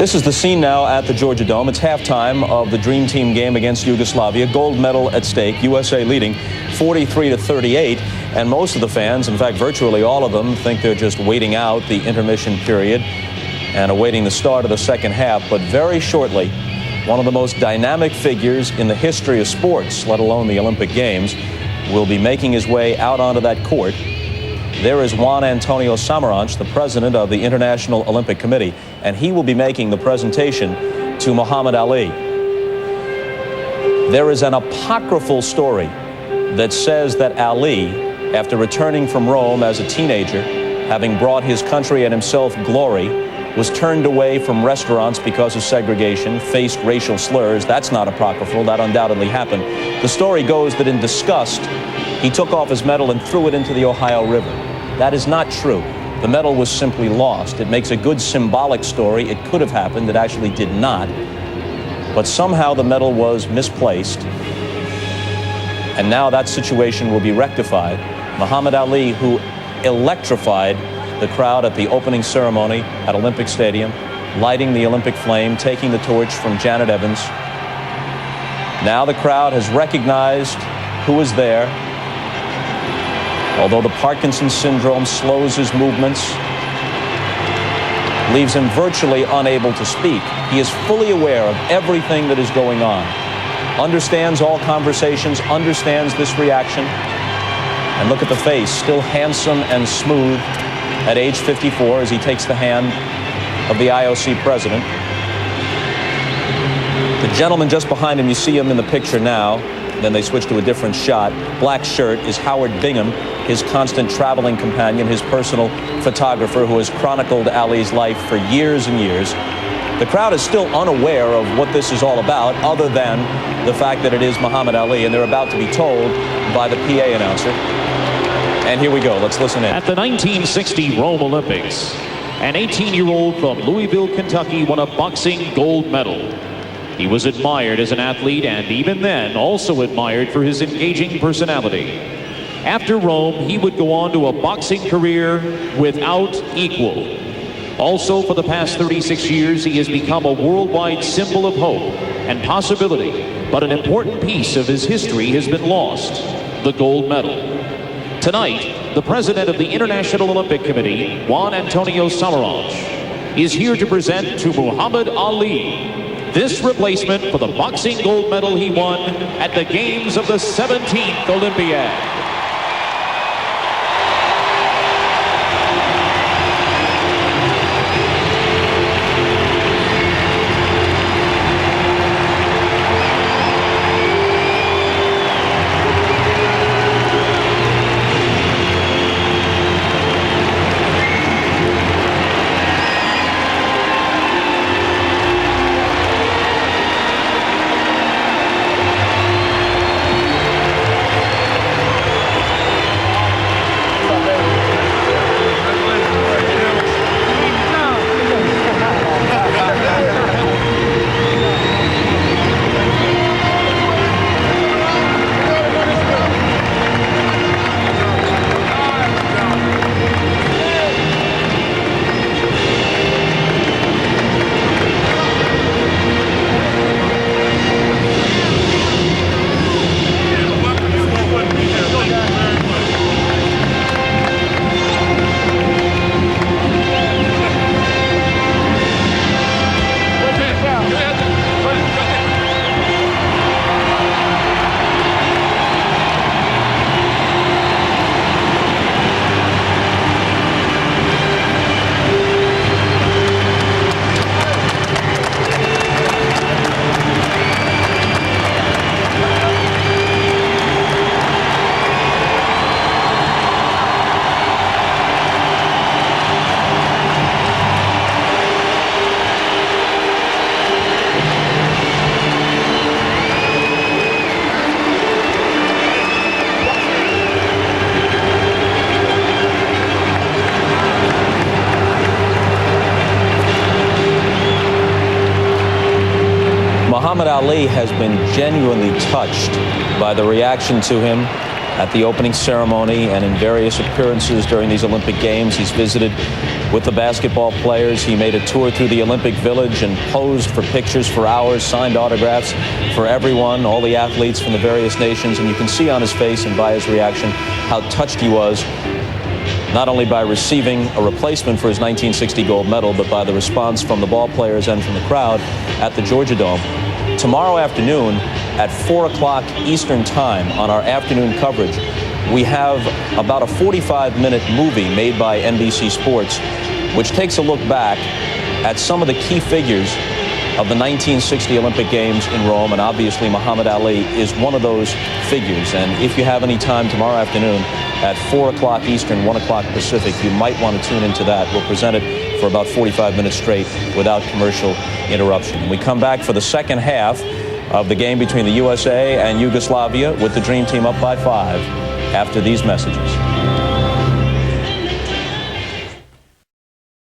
This is the scene now at the Georgia Dome. It's halftime of the Dream Team game against Yugoslavia. Gold medal at stake. USA leading 43-38. And most of the fans, in fact, virtually all of them, think they're just waiting out the intermission period and awaiting the start of the second half. But very shortly, one of the most dynamic figures in the history of sports, let alone the Olympic Games, will be making his way out onto that court. There is Juan Antonio Samaranch, the president of the International Olympic Committee, and he will be making the presentation to Muhammad Ali. There is an apocryphal story that says that Ali, after returning from Rome as a teenager, having brought his country and himself glory, was turned away from restaurants because of segregation, faced racial slurs. That's not apocryphal. That undoubtedly happened. The story goes that in disgust, he took off his medal and threw it into the Ohio River. That is not true. The medal was simply lost. It makes a good symbolic story. It could have happened. It actually did not. But somehow the medal was misplaced. And now that situation will be rectified. Muhammad Ali, who electrified the crowd at the opening ceremony at Olympic Stadium, lighting the Olympic flame, taking the torch from Janet Evans. Now the crowd has recognized who was there. Although the Parkinson's syndrome slows his movements, leaves him virtually unable to speak, he is fully aware of everything that is going on, understands all conversations, understands this reaction. And look at the face, still handsome and smooth at age 54 as he takes the hand of the IOC president. The gentleman just behind him, you see him in the picture now. Then they switch to a different shot. Black shirt is Howard Bingham, his constant traveling companion, his personal photographer who has chronicled Ali's life for years and years. The crowd is still unaware of what this is all about, other than the fact that it is Muhammad Ali, and they're about to be told by the PA announcer. And here we go. Let's listen in. At the 1960 Rome Olympics, an 18-year-old from Louisville, Kentucky won a boxing gold medal. He was admired as an athlete and even then also admired for his engaging personality. After Rome, he would go on to a boxing career without equal. Also, for the past 36 years, he has become a worldwide symbol of hope and possibility. But an important piece of his history has been lost, the gold medal. Tonight, the president of the International Olympic Committee, Juan Antonio Samaranch, is here to present to Muhammad Ali this replacement for the boxing gold medal he won at the Games of the 17th Olympiad. Muhammad Ali has been genuinely touched by the reaction to him at the opening ceremony and in various appearances during these Olympic Games. He's visited with the basketball players. He made a tour through the Olympic Village and posed for pictures for hours, signed autographs for everyone, all the athletes from the various nations. And you can see on his face and by his reaction how touched he was, not only by receiving a replacement for his 1960 gold medal, but by the response from the ball players and from the crowd at the Georgia Dome. Tomorrow afternoon at 4 o'clock Eastern Time on our afternoon coverage, we have about a 45-minute movie made by NBC Sports, which takes a look back at some of the key figures of the 1960 Olympic Games in Rome, and obviously Muhammad Ali is one of those figures. And if you have any time tomorrow afternoon at 4 o'clock Eastern, 1 o'clock Pacific, you might want to tune into that. We'll present it for about 45 minutes straight without commercial interruption. And we come back for the second half of the game between the USA and Yugoslavia with the Dream Team up by 5 after these messages.